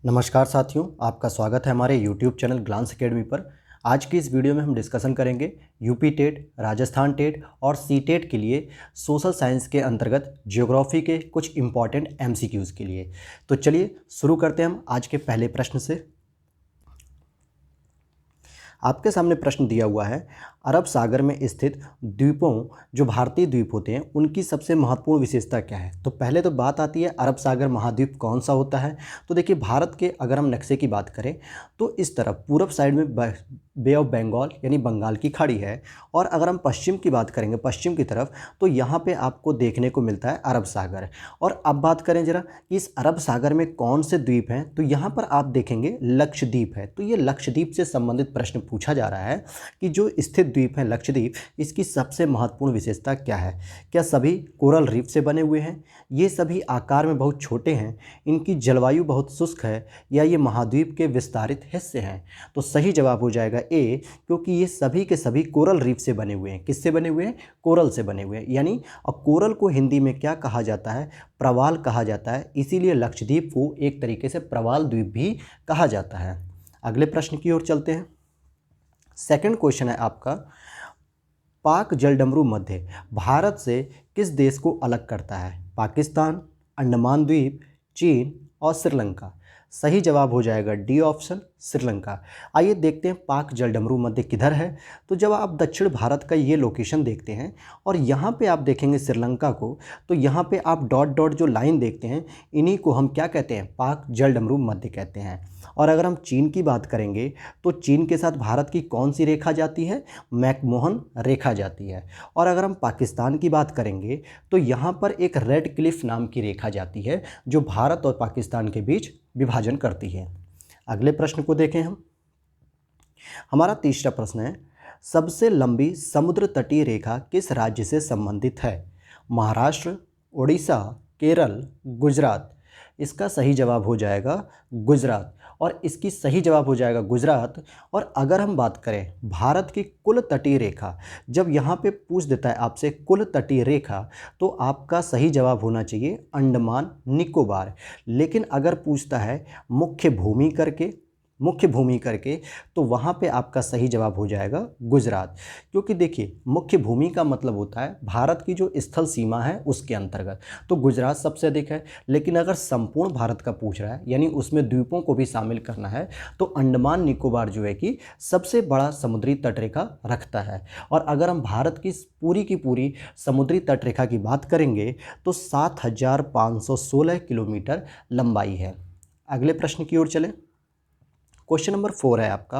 नमस्कार साथियों, आपका स्वागत है हमारे YouTube चैनल ग्लांस एकेडमी पर। आज की इस वीडियो में हम डिस्कशन करेंगे यूपी टेट, राजस्थान टेट और सी टेट के लिए सोशल साइंस के अंतर्गत ज्योग्राफी के कुछ इंपॉर्टेंट MCQs के लिए। तो चलिए शुरू करते हैं हम आज के पहले प्रश्न से। आपके सामने प्रश्न दिया हुआ है, अरब सागर में स्थित द्वीपों जो भारतीय द्वीप होते हैं उनकी सबसे महत्वपूर्ण विशेषता क्या है। तो पहले तो बात आती है अरब सागर महाद्वीप कौन सा होता है। तो देखिए, भारत के अगर हम नक्शे की बात करें तो इस तरफ पूरब साइड में बे ऑफ बंगाल यानी बंगाल की खाड़ी है, और अगर हम पश्चिम की बात करेंगे पश्चिम की तरफ तो यहाँ पे आपको देखने को मिलता है अरब सागर। और अब बात करें जरा कि इस अरब सागर में कौन से द्वीप हैं, तो यहाँ पर आप देखेंगे लक्षद्वीप है। तो ये लक्षद्वीप से संबंधित प्रश्न पूछा जा रहा है कि जो स्थित द्वीप हैं लक्षद्वीप, इसकी सबसे महत्वपूर्ण विशेषता क्या है। क्या सभी कोरल रीफ से बने हुए हैं, ये सभी आकार में बहुत छोटे हैं, इनकी जलवायु बहुत शुष्क है, या ये महाद्वीप के विस्तारित हिस्से हैं। तो सही जवाब हो जाएगा ए, क्योंकि ये सभी के सभी कोरल रीफ से बने हुए हैं। किससे बने हुए हैं? कोरल से बने हुए हैं। यानी और कोरल को हिंदी में क्या कहा जाता है? प्रवाल कहा जाता है। इसीलिए लक्षद्वीप को एक तरीके से प्रवाल द्वीप भी कहा जाता है। अगले प्रश्न की ओर चलते हैं। सेकंड क्वेश्चन है आपका, पाक जलडमरू मध्य भारत से किस देश को अलग करता है? पाकिस्तान, अंडमान द्वीप, चीन और श्रीलंका। सही जवाब हो जाएगा डी ऑप्शन, श्रीलंका। आइए देखते हैं पाक जलडमरू मध्य किधर है। तो जब आप दक्षिण भारत का ये लोकेशन देखते हैं और यहाँ पे आप देखेंगे श्रीलंका को, तो यहाँ पे आप डॉट डॉट जो लाइन देखते हैं, इन्हीं को हम क्या कहते हैं? पाक जलडमरू मध्य कहते हैं। और अगर हम चीन की बात करेंगे तो चीन के साथ भारत की कौन सी रेखा जाती है? मैकमोहन रेखा जाती है। और अगर हम पाकिस्तान की बात करेंगे तो यहाँ पर एक रेड क्लिफ नाम की रेखा जाती है जो भारत और पाकिस्तान के बीच विभाजन करती है। अगले प्रश्न को देखें हम। हमारा तीसरा प्रश्न है, सबसे लंबी समुद्र तटीय रेखा किस राज्य से संबंधित है? महाराष्ट्र, उड़ीसा, केरल, गुजरात। इसका सही जवाब हो जाएगा गुजरात, और इसकी सही जवाब हो जाएगा गुजरात। और अगर हम बात करें भारत की कुल तटीय रेखा, जब यहाँ पे पूछ देता है आपसे कुल तटीय रेखा, तो आपका सही जवाब होना चाहिए अंडमान निकोबार। लेकिन अगर पूछता है मुख्य भूमि करके तो वहाँ पे आपका सही जवाब हो जाएगा गुजरात। क्योंकि देखिए, मुख्य भूमि का मतलब होता है भारत की जो स्थल सीमा है उसके अंतर्गत, तो गुजरात सबसे अधिक है। लेकिन अगर संपूर्ण भारत का पूछ रहा है, यानी उसमें द्वीपों को भी शामिल करना है, तो अंडमान निकोबार जो है कि सबसे बड़ा समुद्री तटरेखा रखता है। और अगर हम भारत की पूरी समुद्री तटरेखा की बात करेंगे तो 7,516 किलोमीटर लंबाई है। अगले प्रश्न की ओर चलें। क्वेश्चन नंबर 4 है आपका,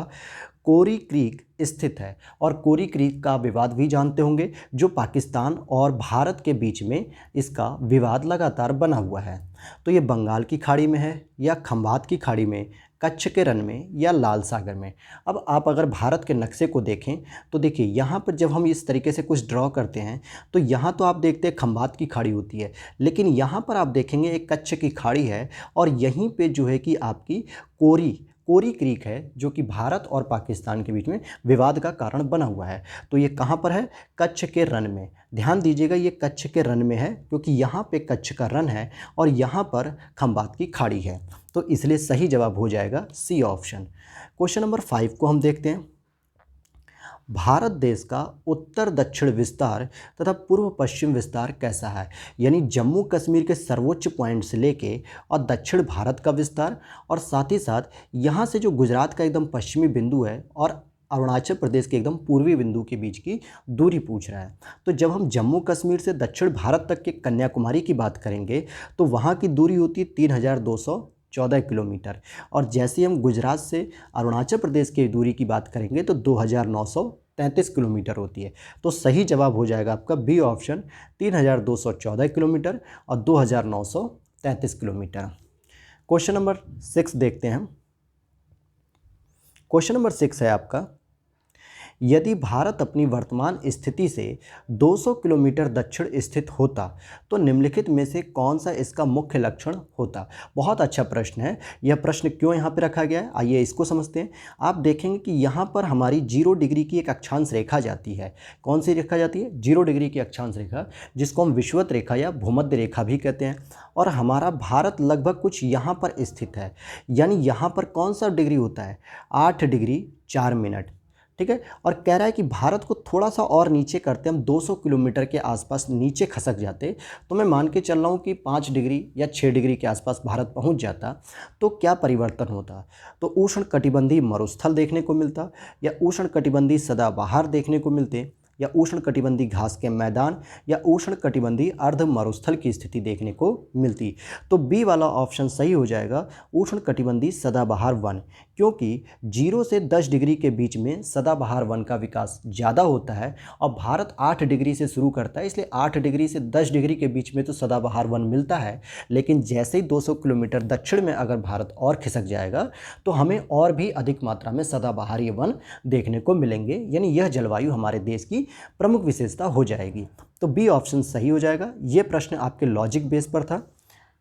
कोरी क्रीक स्थित है। और कोरी क्रीक का विवाद भी जानते होंगे, जो पाकिस्तान और भारत के बीच में इसका विवाद लगातार बना हुआ है। तो ये बंगाल की खाड़ी में है, या खंबात की खाड़ी में, कच्छ के रण में, या लाल सागर में। अब आप अगर भारत के नक्शे को देखें तो देखिए, यहाँ पर जब हम इस तरीके से कुछ ड्रॉ करते हैं तो यहाँ तो आप देखते हैं खंबात की खाड़ी होती है, लेकिन यहाँ पर आप देखेंगे एक कच्छ की खाड़ी है, और यहीं पे जो है कि आपकी कोरी क्रीक है, जो कि भारत और पाकिस्तान के बीच में विवाद का कारण बना हुआ है। तो ये कहाँ पर है? कच्छ के रण में। ध्यान दीजिएगा, ये कच्छ के रण में है क्योंकि यहाँ पे कच्छ का रण है और यहाँ पर खंबात की खाड़ी है। तो इसलिए सही जवाब हो जाएगा सी ऑप्शन। क्वेश्चन नंबर 5 को हम देखते हैं। भारत देश का उत्तर दक्षिण विस्तार तथा पूर्व पश्चिम विस्तार कैसा है? यानी जम्मू कश्मीर के सर्वोच्च पॉइंट से लेके और दक्षिण भारत का विस्तार, और साथ ही साथ यहाँ से जो गुजरात का एकदम पश्चिमी बिंदु है और अरुणाचल प्रदेश के एकदम पूर्वी बिंदु के बीच की दूरी पूछ रहा है। तो जब हम जम्मू कश्मीर से दक्षिण भारत तक के कन्याकुमारी की बात करेंगे तो वहाँ की दूरी होती है 3,214 किलोमीटर, और जैसे हम गुजरात से अरुणाचल प्रदेश की दूरी की बात करेंगे तो 2,933 किलोमीटर होती है। तो सही जवाब हो जाएगा आपका बी ऑप्शन, 3,214 किलोमीटर और 2,933 किलोमीटर। क्वेश्चन नंबर 6 देखते हैं हम। क्वेश्चन नंबर 6 है आपका, यदि भारत अपनी वर्तमान स्थिति से 200 किलोमीटर दक्षिण स्थित होता तो निम्नलिखित में से कौन सा इसका मुख्य लक्षण होता। बहुत अच्छा प्रश्न है। यह प्रश्न क्यों यहाँ पे रखा गया है, आइए इसको समझते हैं। आप देखेंगे कि यहाँ पर हमारी 0 डिग्री की एक अक्षांश रेखा जाती है। कौन सी रेखा जाती है? 0 डिग्री की अक्षांश रेखा, जिसको हम विषुवत रेखा या भूमध्य रेखा भी कहते हैं। और हमारा भारत लगभग कुछ यहाँ पर स्थित है, यानी यहाँ पर कौन सा डिग्री होता है? 8 डिग्री 4 मिनट। ठीक है। और कह रहा है कि भारत को थोड़ा सा और नीचे करते हम 200 किलोमीटर के आसपास नीचे खसक जाते, तो मैं मान के चल रहा हूँ कि 5 डिग्री या 6 डिग्री के आसपास भारत पहुँच जाता, तो क्या परिवर्तन होता? तो उष्णकटिबंधीय मरुस्थल देखने को मिलता, या उष्णकटिबंधीय सदाबहार देखने को मिलते, या उष्णकटिबंधीय घास के मैदान, या उष्णकटिबंधीय अर्ध मरुस्थल की स्थिति देखने को मिलती। तो बी वाला ऑप्शन सही हो जाएगा, उष्णकटिबंधीय सदाबहार वन, क्योंकि 0 से 10 डिग्री के बीच में सदाबहार वन का विकास ज़्यादा होता है। और भारत 8 डिग्री से शुरू करता है, इसलिए 8 डिग्री से 10 डिग्री के बीच में तो सदाबहार वन मिलता है, लेकिन जैसे ही 200 किलोमीटर दक्षिण में अगर भारत और खिसक जाएगा तो हमें और भी अधिक मात्रा में सदाबहारी वन देखने को मिलेंगे, यानी यह जलवायु हमारे देश की प्रमुख विशेषता हो जाएगी। तो बी ऑप्शन सही हो जाएगा। यह प्रश्न आपके लॉजिक बेस पर था।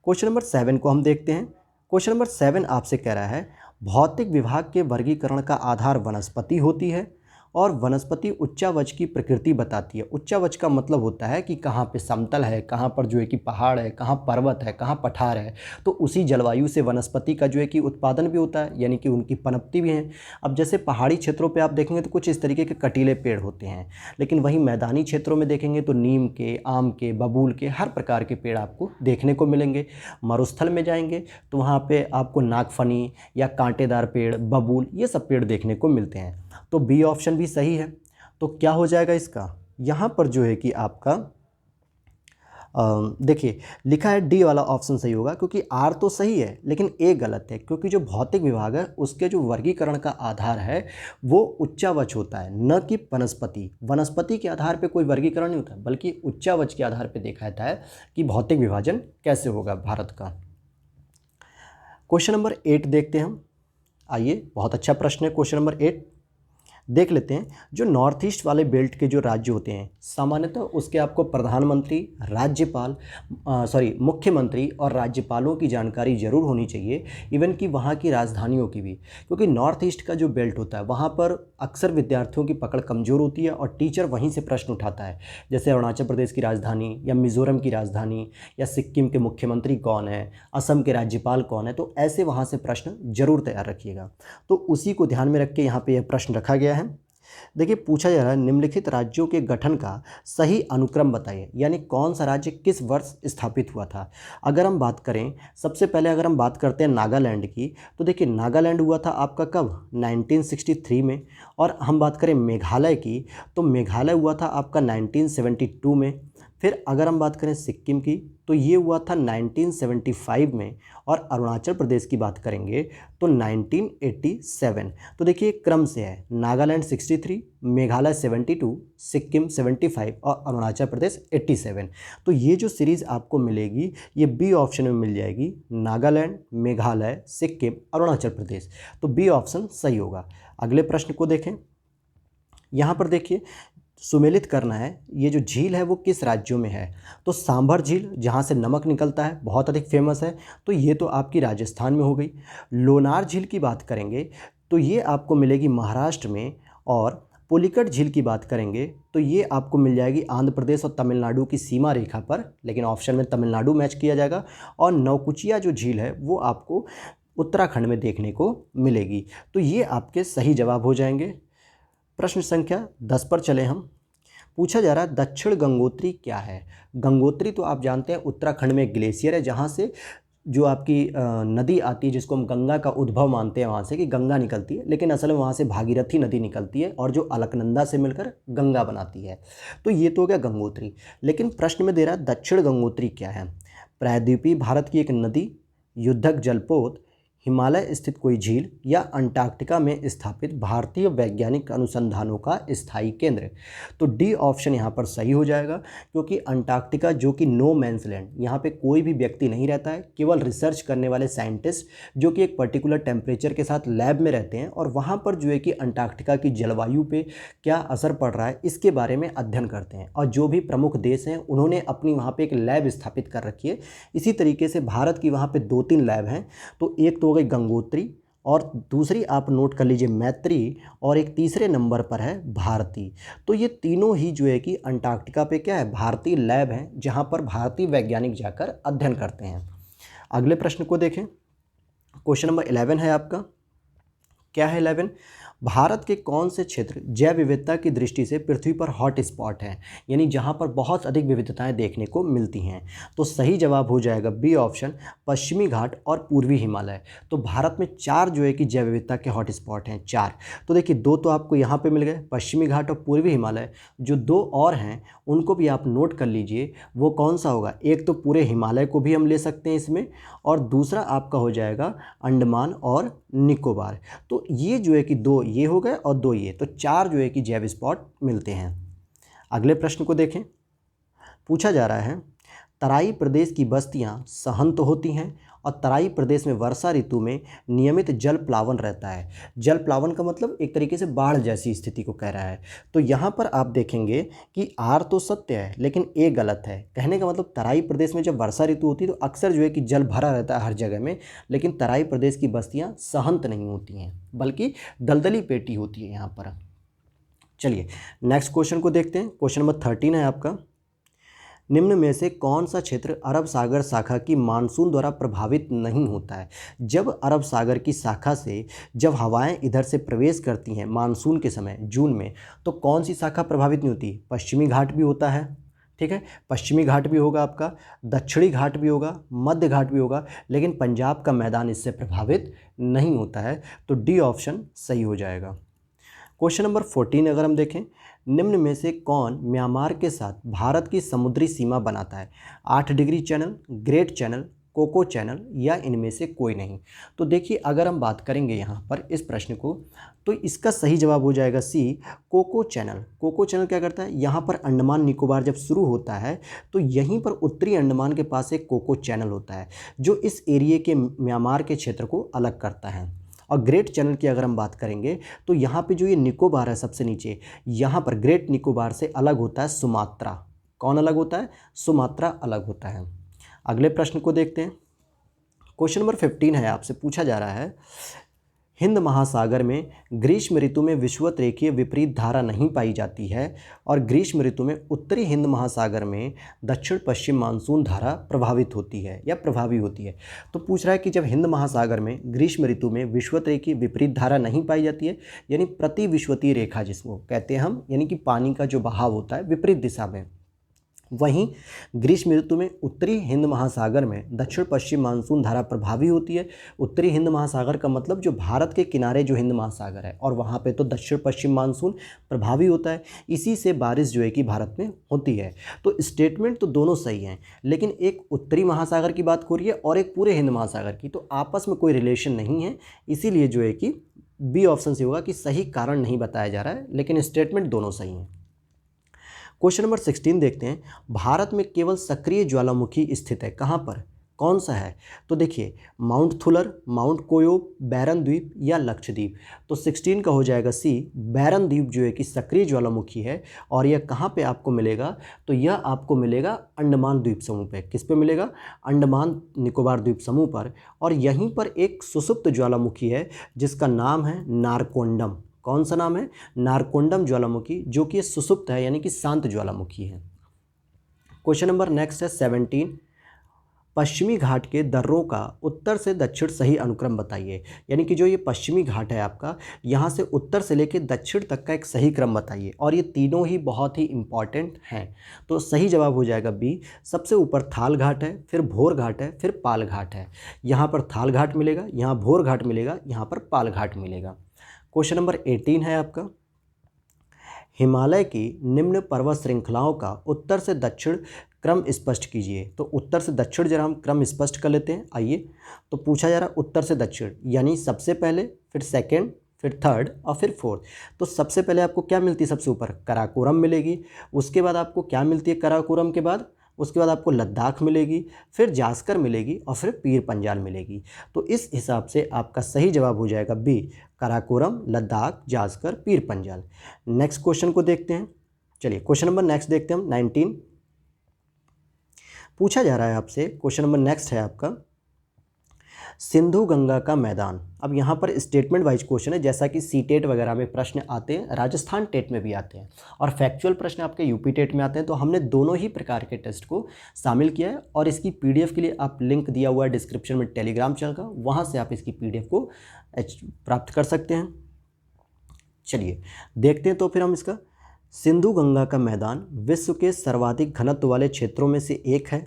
क्वेश्चन नंबर 7 को हम देखते हैं। क्वेश्चन नंबर 7 आपसे कह रहा है, भौतिक विभाग के वर्गीकरण का आधार वनस्पति होती है और वनस्पति उच्चावच की प्रकृति बताती है। उच्चावच का मतलब होता है कि कहाँ पे समतल है, कहाँ पर जो है कि पहाड़ है, कहाँ पर्वत है, कहाँ पठार है। तो उसी जलवायु से वनस्पति का जो है कि उत्पादन भी होता है, यानी कि उनकी पनपती भी है। अब जैसे पहाड़ी क्षेत्रों पे आप देखेंगे तो कुछ इस तरीके के कटीले पेड़ होते हैं, लेकिन वहीं मैदानी क्षेत्रों में देखेंगे तो नीम के, आम के, बबूल के, हर प्रकार के पेड़ आपको देखने को मिलेंगे। मरुस्थल में जाएंगे तो वहाँ पर आपको नागफनी या कांटेदार पेड़, बबूल, ये सब पेड़ देखने को मिलते हैं। तो बी ऑप्शन भी सही है। तो क्या हो जाएगा इसका? यहाँ पर जो है कि आपका देखिए लिखा है डी वाला ऑप्शन सही होगा, क्योंकि आर तो सही है लेकिन ए गलत है, क्योंकि जो भौतिक विभाग है उसके जो वर्गीकरण का आधार है वो उच्चावच होता है, न कि वनस्पति। वनस्पति के आधार पे कोई वर्गीकरण नहीं होता, बल्कि उच्चावच के आधार पे देखा जाता है कि भौतिक विभाजन कैसे होगा भारत का। क्वेश्चन नंबर 8 देखते हैं हम। आइए, बहुत अच्छा प्रश्न है क्वेश्चन नंबर 8। देख लेते हैं। जो नॉर्थ ईस्ट वाले बेल्ट के जो राज्य होते हैं, सामान्यतः उसके आपको प्रधानमंत्री, राज्यपाल मुख्यमंत्री और राज्यपालों की जानकारी जरूर होनी चाहिए, इवन कि वहाँ की राजधानियों की भी, क्योंकि नॉर्थ ईस्ट का जो बेल्ट होता है वहाँ पर अक्सर विद्यार्थियों की पकड़ कमज़ोर होती है और टीचर वहीं से प्रश्न उठाता है। जैसे अरुणाचल प्रदेश की राजधानी या मिज़ोरम की राजधानी या सिक्किम के मुख्यमंत्री कौन है, असम के राज्यपाल कौन है, तो ऐसे वहाँ से प्रश्न जरूर तैयार रखिएगा। तो उसी को ध्यान में रख के यहाँ पे यह प्रश्न रखा गया है। देखिए, पूछा जा रहा है निम्नलिखित राज्यों के गठन का सही अनुक्रम बताइए, यानी कौन सा राज्य किस वर्ष स्थापित हुआ था। अगर हम बात करें, सबसे पहले अगर हम बात करते हैं नागालैंड की, तो देखिए नागालैंड हुआ था आपका कब? 1963 में। और हम बात करें मेघालय की, तो मेघालय हुआ था आपका 1972 में। फिर अगर हम बात करें सिक्किम की, तो ये हुआ था 1975 में। और अरुणाचल प्रदेश की बात करेंगे तो 1987। तो देखिए क्रम से है, नागालैंड 63, मेघालय 72, सिक्किम 75 और अरुणाचल प्रदेश 87। तो ये जो सीरीज़ आपको मिलेगी ये बी ऑप्शन में मिल जाएगी, नागालैंड, मेघालय, सिक्किम, अरुणाचल प्रदेश। तो बी ऑप्शन सही होगा। अगले प्रश्न को देखें। यहाँ पर देखिए सुमेलित करना है, ये जो झील है वो किस राज्यों में है। तो सांभर झील, जहाँ से नमक निकलता है, बहुत अधिक फेमस है, तो ये तो आपकी राजस्थान में हो गई। लोनार झील की बात करेंगे तो ये आपको मिलेगी महाराष्ट्र में। और पुलिकट झील की बात करेंगे तो ये आपको मिल जाएगी आंध्र प्रदेश और तमिलनाडु की सीमा रेखा पर, लेकिन ऑप्शन में तमिलनाडु मैच किया जाएगा। और नौकुचिया जो झील है वो आपको उत्तराखंड में देखने को मिलेगी। तो ये आपके सही जवाब हो जाएंगे। प्रश्न संख्या 10 पर चले हम। पूछा जा रहा है दक्षिण गंगोत्री क्या है। गंगोत्री तो आप जानते हैं उत्तराखंड में एक ग्लेशियर है, जहाँ से जो आपकी नदी आती है, जिसको हम गंगा का उद्भव मानते हैं, वहाँ से कि गंगा निकलती है, लेकिन असल में वहाँ से भागीरथी नदी निकलती है और जो अलकनंदा से मिलकर गंगा बनाती है। तो ये तो हो गया गंगोत्री। लेकिन प्रश्न में दे रहा है दक्षिण गंगोत्री क्या है। प्रायद्वीपीय भारत की एक नदी, युद्धक जलपोत, हिमालय स्थित कोई झील या अंटार्कटिका में स्थापित भारतीय वैज्ञानिक अनुसंधानों का स्थायी केंद्र। तो डी ऑप्शन यहाँ पर सही हो जाएगा, क्योंकि अंटार्कटिका जो कि नो मैंस लैंड, यहाँ पे कोई भी व्यक्ति नहीं रहता है, केवल रिसर्च करने वाले साइंटिस्ट जो कि एक पर्टिकुलर टेम्परेचर के साथ लैब में रहते हैं और वहाँ पर जो है कि अंटार्कटिका की जलवायु पे क्या असर पड़ रहा है इसके बारे में अध्ययन करते हैं। और जो भी प्रमुख देश हैं उन्होंने अपनी वहाँ पे एक लैब स्थापित कर रखी है। इसी तरीके से भारत की वहाँ पे 2-3 लैब हैं। तो एक तो हो गई गंगोत्री, और दूसरी आप नोट कर लीजिए मैत्री, और एक तीसरे नंबर पर है भारती। तो ये तीनों ही जो है कि अंटार्कटिका पे क्या है, भारतीय लैब हैं जहाँ पर भारतीय वैज्ञानिक जाकर अध्ययन करते हैं। अगले प्रश्न को देखें। क्वेश्चन नंबर 11 है आपका। क्या है 11? भारत के कौन से क्षेत्र जैव विविधता की दृष्टि से पृथ्वी पर हॉट स्पॉट हैं, यानी जहां पर बहुत अधिक विविधताएं देखने को मिलती हैं? तो सही जवाब हो जाएगा बी ऑप्शन, पश्चिमी घाट और पूर्वी हिमालय। तो भारत में 4 जो है कि जैव विविधता के हॉट स्पॉट हैं, 4। तो देखिए 2 तो आपको यहाँ पे मिल गए, पश्चिमी घाट और पूर्वी हिमालय। जो 2 और हैं उनको भी आप नोट कर लीजिए, वो कौन सा होगा? एक तो पूरे हिमालय को भी हम ले सकते हैं इसमें, और दूसरा आपका हो जाएगा अंडमान और निकोबार। तो ये जो है कि 2 ये हो गए और 2 ये, तो 4 जो है कि जैव स्पॉट मिलते हैं। अगले प्रश्न को देखें। पूछा जा रहा है, तराई प्रदेश की बस्तियां सहंत होती हैं और तराई प्रदेश में वर्षा ऋतु में नियमित जल प्लावन रहता है। जल प्लावन का मतलब एक तरीके से बाढ़ जैसी स्थिति को कह रहा है। तो यहाँ पर आप देखेंगे कि आर तो सत्य है लेकिन ए गलत है। कहने का मतलब तराई प्रदेश में जब वर्षा ऋतु होती है तो अक्सर जो है कि जल भरा रहता है हर जगह में, लेकिन तराई प्रदेश की बस्तियाँ सहंत नहीं होती हैं बल्कि दलदली पेटी होती है यहाँ पर। चलिए नेक्स्ट क्वेश्चन को देखते हैं। क्वेश्चन नंबर 13 है आपका। निम्न में से कौन सा क्षेत्र अरब सागर शाखा की मानसून द्वारा प्रभावित नहीं होता है? जब अरब सागर की शाखा से जब हवाएं इधर से प्रवेश करती हैं मानसून के समय जून में, तो कौन सी शाखा प्रभावित नहीं होती? पश्चिमी घाट भी होता है, ठीक है, पश्चिमी घाट भी होगा आपका, दक्षिणी घाट भी होगा, मध्य घाट भी होगा, लेकिन पंजाब का मैदान इससे प्रभावित नहीं होता है। तो डी ऑप्शन सही हो जाएगा। क्वेश्चन नंबर 14 अगर हम देखें, निम्न में से कौन म्यांमार के साथ भारत की समुद्री सीमा बनाता है? 8 degree channel, great channel, Coco channel या इनमें से कोई नहीं? तो देखिए अगर हम बात करेंगे यहाँ पर इस प्रश्न को, तो इसका सही जवाब हो जाएगा सी, कोको चैनल। कोको चैनल क्या करता है? यहाँ पर अंडमान निकोबार जब शुरू होता है तो यहीं पर उत्तरी अंडमान के पास एक कोको चैनल होता है जो इस एरिए के म्यांमार के क्षेत्र को अलग करता है। और ग्रेट चैनल की अगर हम बात करेंगे तो यहाँ पे जो ये निकोबार है सबसे नीचे, यहाँ पर ग्रेट निकोबार से अलग होता है सुमात्रा। कौन अलग होता है? सुमात्रा अलग होता है। अगले प्रश्न को देखते हैं। क्वेश्चन नंबर 15 है, आपसे पूछा जा रहा है, हिंद महासागर में ग्रीष्म ऋतु में विषुवत रेखीय विपरीत धारा नहीं पाई जाती है और ग्रीष्म ऋतु में उत्तरी हिंद महासागर में दक्षिण पश्चिम मानसून धारा प्रभावित होती है या प्रभावी होती है। तो पूछ रहा है कि जब हिंद महासागर में ग्रीष्म ऋतु में विषुवत रेखीय विपरीत धारा नहीं पाई जाती है, यानी प्रति विषुवतीय रेखा जिसको कहते हैं हम, यानी कि पानी का जो बहाव होता है विपरीत दिशा में, वहीं ग्रीष्म ऋतु में उत्तरी हिंद महासागर में दक्षिण पश्चिम मानसून धारा प्रभावी होती है। उत्तरी हिंद महासागर का मतलब जो भारत के किनारे जो हिंद महासागर है, और वहाँ पे तो दक्षिण पश्चिम मानसून प्रभावी होता है, इसी से बारिश जो है कि भारत में होती है। तो स्टेटमेंट तो दोनों सही हैं, लेकिन एक उत्तरी महासागर की बात हो रही है और एक पूरे हिंद महासागर की, तो आपस में कोई रिलेशन नहीं है। इसीलिए जो है कि बी ऑप्शन से होगा कि सही कारण नहीं बताया जा रहा है, लेकिन स्टेटमेंट दोनों सही हैं। क्वेश्चन नंबर 16 देखते हैं। भारत में केवल सक्रिय ज्वालामुखी स्थित है, कहाँ पर, कौन सा है? तो देखिए माउंट थुलर, माउंट कोयोब, बैरन द्वीप या लक्षद्वीप। तो 16 का हो जाएगा सी, बैरन द्वीप जो है कि सक्रिय ज्वालामुखी है। और यह कहाँ पे आपको मिलेगा? तो यह आपको मिलेगा अंडमान द्वीप समूह पे। किस पे मिलेगा? अंडमान निकोबार द्वीप समूह पर। और यहीं पर एक सुसुप्त ज्वालामुखी है जिसका नाम है नारकोंडम। कौन सा नाम है? नारकोंडम ज्वालामुखी, जो कि सुसुप्त है यानी कि शांत ज्वालामुखी है। क्वेश्चन नंबर नेक्स्ट है 17। पश्चिमी घाट के दर्रों का उत्तर से दक्षिण सही अनुक्रम बताइए। यानी कि जो ये पश्चिमी घाट है आपका, यहाँ से उत्तर से लेकर दक्षिण तक का एक सही क्रम बताइए। और ये तीनों ही बहुत ही इंपॉर्टेंट हैं। तो सही जवाब हो जाएगा बी। सबसे ऊपर थाल घाट है, फिर भोर घाट है, फिर पाल घाट है। यहाँ पर थाल घाट मिलेगा, यहाँ भोर घाट मिलेगा, यहाँ पर पाल घाट मिलेगा। क्वेश्चन नंबर 18 है आपका। हिमालय की निम्न पर्वत श्रृंखलाओं का उत्तर से दक्षिण क्रम स्पष्ट कीजिए। तो उत्तर से दक्षिण जरा हम क्रम स्पष्ट कर लेते हैं। आइए, तो पूछा जा रहा है उत्तर से दक्षिण, यानी सबसे पहले, फिर सेकंड, फिर थर्ड और फिर फोर्थ। तो सबसे पहले आपको क्या मिलती है, सबसे ऊपर काराकोरम मिलेगी। उसके बाद आपको क्या मिलती है काराकोरम के बाद, उसके बाद आपको लद्दाख मिलेगी, फिर जास्कर मिलेगी और फिर पीर पंजाल मिलेगी। तो इस हिसाब से आपका सही जवाब हो जाएगा B, Karakoram, Ladakh, Zanskar, Pir Panjal. Next question को देखते हैं। चलिए क्वेश्चन नंबर नेक्स्ट देखते हैं हम। 19 पूछा जा रहा है आपसे, क्वेश्चन नंबर नेक्स्ट है आपका सिंधु गंगा का मैदान। अब यहाँ पर स्टेटमेंट वाइज क्वेश्चन है, जैसा कि सी टेट वगैरह में प्रश्न आते हैं, राजस्थान टेट में भी आते हैं और फैक्चुअल प्रश्न आपके यूपी टेट में आते हैं। तो हमने दोनों ही प्रकार के टेस्ट को शामिल किया है और इसकी पीडीएफ के लिए आप लिंक दिया हुआ है डिस्क्रिप्शन में टेलीग्राम चैनल का, वहाँ से आप इसकी पीडीएफ को प्राप्त कर सकते हैं। चलिए देखते हैं तो फिर हम इसका। सिंधु गंगा का मैदान विश्व के सर्वाधिक घनत्व वाले क्षेत्रों में से एक है।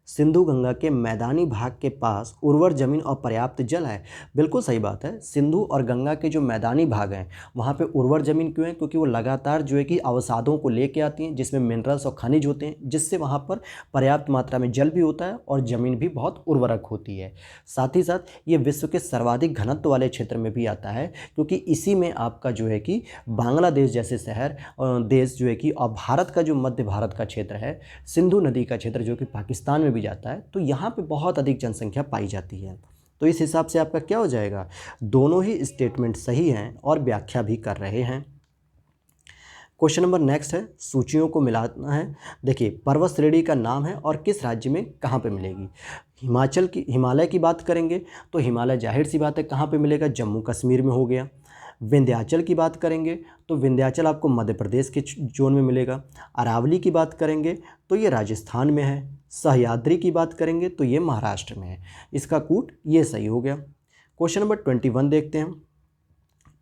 सिंधु गंगा के मैदानी भाग के पास उर्वर जमीन और पर्याप्त जल है। बिल्कुल सही बात है। सिंधु और गंगा के जो मैदानी भाग हैं वहाँ पे उर्वर जमीन क्यों है, क्योंकि वो लगातार जो है कि अवसादों को लेके आती हैं, जिसमें मिनरल्स और खनिज होते हैं, जिससे वहाँ पर पर्याप्त मात्रा में जल भी होता है और ज़मीन भी बहुत उर्वरक होती है। साथ ही साथ ये विश्व के सर्वाधिक घनत्व वाले क्षेत्र में भी आता है, क्योंकि इसी में आपका जो है कि बांग्लादेश जैसे शहर देश जो है कि, और भारत का जो मध्य भारत का क्षेत्र है, सिंधु नदी का क्षेत्र जो कि पाकिस्तान में भी जाता है, तो यहाँ पे बहुत अधिक जनसंख्या पाई जाती है। तो इस हिसाब से आपका क्या हो जाएगा, दोनों ही स्टेटमेंट सही हैं और व्याख्या भी कर रहे हैं। क्वेश्चन नंबर नेक्स्ट है, सूचियों को मिलाना है। देखिए पर्वत श्रेणी का नाम है और किस राज्य में कहाँ पे मिलेगी। हिमालय की बात करेंगे तो हिमालय जाहिर सी बात है कहाँ पे मिलेगा, जम्मू कश्मीर में हो गया। विंध्याचल की बात करेंगे तो विंध्याचल आपको मध्य प्रदेश के जोन में मिलेगा। अरावली की बात करेंगे तो ये राजस्थान में है। सह्याद्री की बात करेंगे तो ये महाराष्ट्र में है। इसका कूट ये सही हो गया। क्वेश्चन नंबर 21 देखते हैं।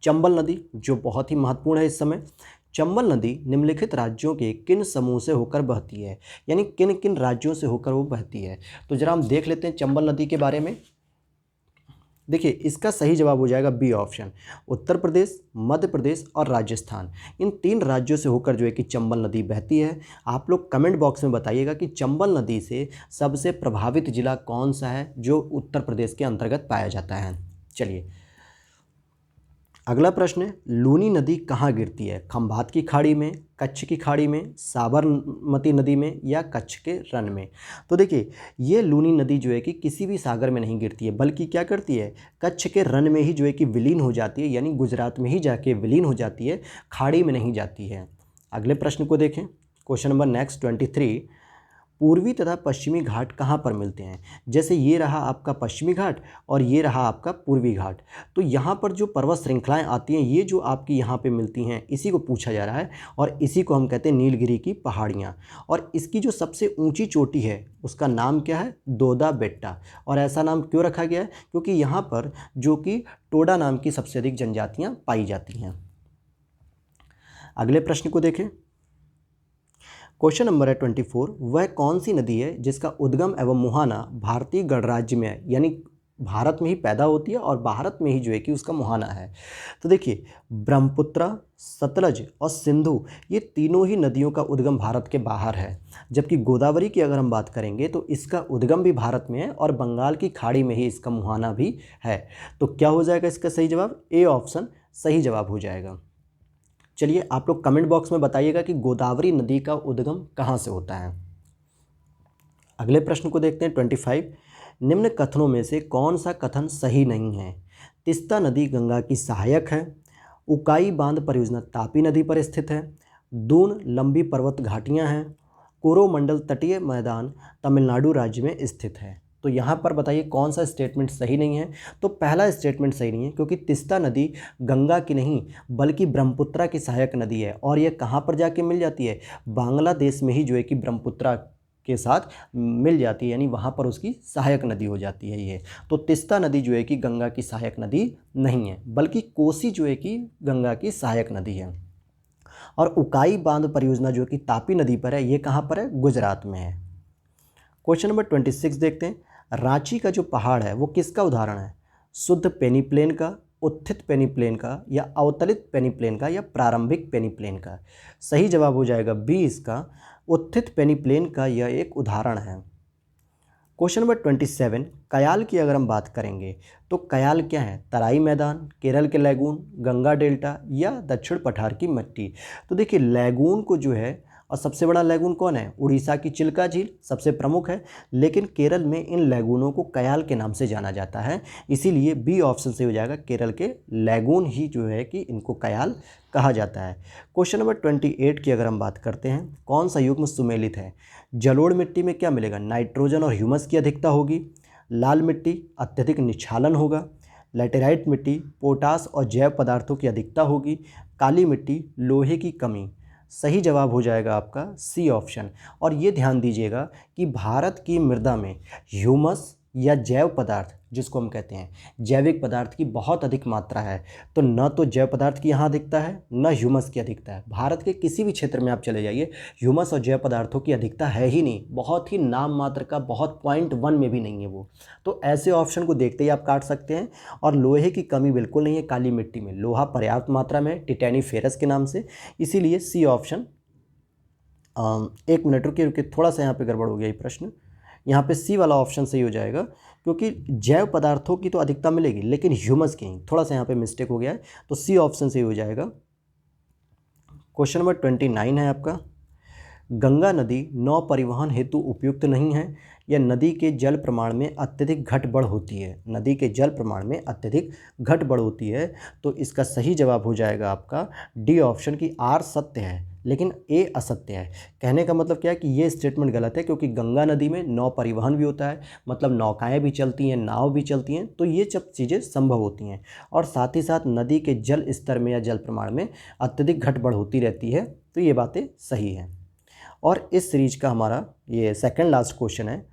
चंबल नदी जो बहुत ही महत्वपूर्ण है इस समय। चंबल नदी निम्नलिखित राज्यों के किन समूह से होकर बहती है, यानी किन किन राज्यों से होकर वो बहती है। तो जरा हम देख लेते हैं चंबल नदी के बारे में। देखिए इसका सही जवाब हो जाएगा बी ऑप्शन, उत्तर प्रदेश, मध्य प्रदेश और राजस्थान। इन 3 राज्यों से होकर जो है कि चंबल नदी बहती है। आप लोग कमेंट बॉक्स में बताइएगा कि चंबल नदी से सबसे प्रभावित जिला कौन सा है जो उत्तर प्रदेश के अंतर्गत पाया जाता है। चलिए अगला प्रश्न है, लूनी नदी कहाँ गिरती है, खंभात की खाड़ी में, कच्छ की खाड़ी में, साबरमती नदी में या कच्छ के रन में। तो देखिए ये लूनी नदी जो है कि किसी भी सागर में नहीं गिरती है, बल्कि क्या करती है, कच्छ के रन में ही जो है कि विलीन हो जाती है, यानी गुजरात में ही जाके विलीन हो जाती है, खाड़ी में नहीं जाती है। अगले प्रश्न को देखें। क्वेश्चन नंबर नेक्स्ट 23, पूर्वी तथा पश्चिमी घाट कहाँ पर मिलते हैं। जैसे ये रहा आपका पश्चिमी घाट और ये रहा आपका पूर्वी घाट। तो यहाँ पर जो पर्वत श्रृंखलाएं आती हैं ये जो आपकी यहाँ पे मिलती हैं, इसी को पूछा जा रहा है और इसी को हम कहते हैं नीलगिरी की पहाड़ियाँ। और इसकी जो सबसे ऊंची चोटी है उसका नाम क्या है, दोदा बेट्टा। और ऐसा नाम क्यों रखा गया है, क्योंकि यहाँ पर जो कि टोडा नाम की सबसे अधिक जनजातियाँ पाई जाती हैं। अगले प्रश्न को देखें। क्वेश्चन नंबर है 24, वह कौन सी नदी है जिसका उद्गम एवं मुहाना भारतीय गणराज्य में है, यानी भारत में ही पैदा होती है और भारत में ही जो है कि उसका मुहाना है। तो देखिए ब्रह्मपुत्र, सतलज और सिंधु ये तीनों ही नदियों का उद्गम भारत के बाहर है, जबकि गोदावरी की अगर हम बात करेंगे तो इसका उद्गम भी भारत में है और बंगाल की खाड़ी में ही इसका मुहाना भी है। तो क्या हो जाएगा इसका सही जवाब, ए ऑप्शन सही जवाब हो जाएगा। चलिए आप लोग कमेंट बॉक्स में बताइएगा कि गोदावरी नदी का उद्गम कहाँ से होता है। अगले प्रश्न को देखते हैं 25, निम्न कथनों में से कौन सा कथन सही नहीं है। तिस्ता नदी गंगा की सहायक है, उकाई बांध परियोजना तापी नदी पर स्थित है, दून लंबी पर्वत घाटियाँ हैं, कोरोमंडल तटीय मैदान तमिलनाडु राज्य में स्थित है। तो यहाँ पर बताइए कौन सा स्टेटमेंट सही नहीं है। तो पहला स्टेटमेंट सही नहीं है, क्योंकि तिस्ता नदी गंगा की नहीं बल्कि ब्रह्मपुत्रा की सहायक नदी है और यह कहाँ पर जाके मिल जाती है, बांग्लादेश में ही जो है कि ब्रह्मपुत्रा के साथ मिल जाती है, यानी वहाँ पर उसकी सहायक नदी हो जाती है ये। तो तिस्ता नदी जो है कि गंगा की सहायक नदी नहीं है, बल्कि कोसी जो है कि गंगा की सहायक नदी है। और उकाई बांध परियोजना जो कि तापी नदी पर है, ये कहाँ पर है, गुजरात में है। क्वेश्चन नंबर 26 देखते हैं। रांची का जो पहाड़ है वो किसका उदाहरण है, शुद्ध पेनीप्लेन का, उत्थित पेनीप्लेन का या अवतलित पेनीप्लेन का या प्रारंभिक पेनीप्लेन का। सही जवाब हो जाएगा बी इसका, उत्थित पेनिप्लेन का यह एक उदाहरण है। क्वेश्चन नंबर 27, कयाल की अगर हम बात करेंगे तो कयाल क्या है? तराई मैदान, केरल के लैगून, गंगा डेल्टा या दक्षिण पठार की मिट्टी। तो देखिए लैगून को जो है, और सबसे बड़ा लैगून कौन है? उड़ीसा की चिल्का झील सबसे प्रमुख है, लेकिन केरल में इन लैगूनों को कयाल के नाम से जाना जाता है, इसीलिए बी ऑप्शन से हो जाएगा, केरल के लैगून ही जो है कि इनको कयाल कहा जाता है। क्वेश्चन नंबर 28 की अगर हम बात करते हैं, कौन सा युग्म सुमेलित है? जलोढ़ मिट्टी में क्या मिलेगा? नाइट्रोजन और ह्यूमस की अधिकता होगी। लाल मिट्टी अत्यधिक निक्षालन होगा। लैटेराइट मिट्टी पोटास और जैव पदार्थों की अधिकता होगी। काली मिट्टी लोहे की कमी। सही जवाब हो जाएगा आपका सी ऑप्शन। और ये ध्यान दीजिएगा कि भारत की मृदा में ह्यूमस या जैव पदार्थ, जिसको हम कहते हैं जैविक पदार्थ की बहुत अधिक मात्रा है, तो न तो जैव पदार्थ की यहाँ अधिकता है, न ह्यूमस की अधिकता है। भारत के किसी भी क्षेत्र में आप चले जाइए, ह्यूमस और जैव पदार्थों की अधिकता है ही नहीं, बहुत ही नाम मात्र का, बहुत 0.1 में भी नहीं है वो। तो ऐसे ऑप्शन को देखते ही आप काट सकते हैं। और लोहे की कमी बिल्कुल नहीं है काली मिट्टी में, लोहा पर्याप्त मात्रा में टिटैनी फेरस के नाम से, इसीलिए सी ऑप्शन। एक मिनट रुकिए, थोड़ा सा यहाँ पे गड़बड़ हो गया ये प्रश्न। यहाँ पे सी वाला ऑप्शन सही हो जाएगा, क्योंकि जैव पदार्थों की तो अधिकता मिलेगी लेकिन ह्यूमस की नहीं, थोड़ा सा यहाँ पे मिस्टेक हो गया है, तो सी ऑप्शन सही हो जाएगा। क्वेश्चन नंबर 29 है आपका, गंगा नदी नौ परिवहन हेतु उपयुक्त नहीं है, या नदी के जल प्रमाण में अत्यधिक घट बढ़ होती है? नदी के जल प्रमाण में अत्यधिक घट बढ़ होती है, तो इसका सही जवाब हो जाएगा आपका डी ऑप्शन की आर सत्य है लेकिन ए असत्य है। कहने का मतलब क्या है कि ये स्टेटमेंट गलत है, क्योंकि गंगा नदी में नौ परिवहन भी होता है, मतलब नौकाएं भी चलती हैं, नाव भी चलती हैं, तो ये सब चीज़ें संभव होती हैं। और साथ ही साथ नदी के जल स्तर में या जल प्रमाण में अत्यधिक घट बढ़ होती रहती है, तो ये बातें सही हैं। और इस सीरीज का हमारा ये सेकंड लास्ट क्वेश्चन है,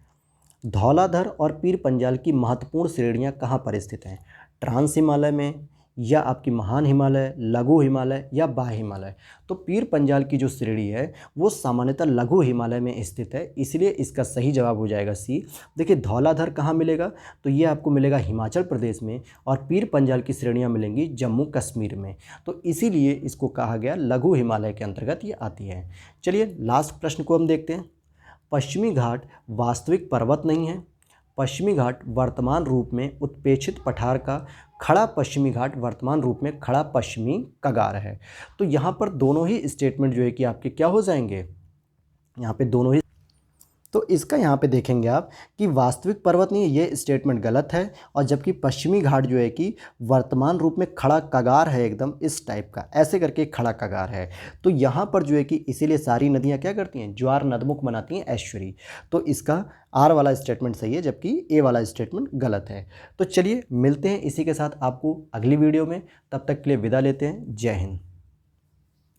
धौलाधर और पीर पंजाल की महत्वपूर्ण श्रेणियां कहाँ पर स्थित हैं? ट्रांस हिमालय में, या आपकी महान हिमालय, लघु हिमालय या बाह्य हिमालय? तो पीर पंजाल की जो श्रेणी है वो सामान्यतः लघु हिमालय में स्थित है, इसलिए इसका सही जवाब हो जाएगा सी। देखिए धौलाधर कहाँ मिलेगा? तो ये आपको मिलेगा हिमाचल प्रदेश में, और पीर पंजाल की श्रेणियाँ मिलेंगी जम्मू कश्मीर में, तो इसीलिए इसको कहा गया लघु हिमालय के अंतर्गत ये आती है। चलिए लास्ट प्रश्न को हम देखते हैं। पश्चिमी घाट वास्तविक पर्वत नहीं है। पश्चिमी घाट वर्तमान रूप में उत्प्रेक्षित पठार का खड़ा पश्चिमी घाट वर्तमान रूप में खड़ा पश्चिमी कगार है। तो यहाँ पर दोनों ही स्टेटमेंट जो है कि आपके क्या हो जाएंगे, यहाँ पे दोनों ही। तो इसका यहाँ पे देखेंगे आप कि वास्तविक पर्वत नहीं है, ये स्टेटमेंट गलत है, और जबकि पश्चिमी घाट जो है कि वर्तमान रूप में खड़ा कगार है, एकदम इस टाइप का ऐसे करके खड़ा कगार है। तो यहाँ पर जो है कि इसीलिए सारी नदियाँ क्या करती हैं, ज्वार नदमुख बनाती हैं, एस्चुरी। तो इसका आर वाला स्टेटमेंट सही है, जबकि ए वाला स्टेटमेंट गलत है। तो चलिए मिलते हैं इसी के साथ आपको अगली वीडियो में, तब तक के लिए विदा लेते हैं। जय हिंद।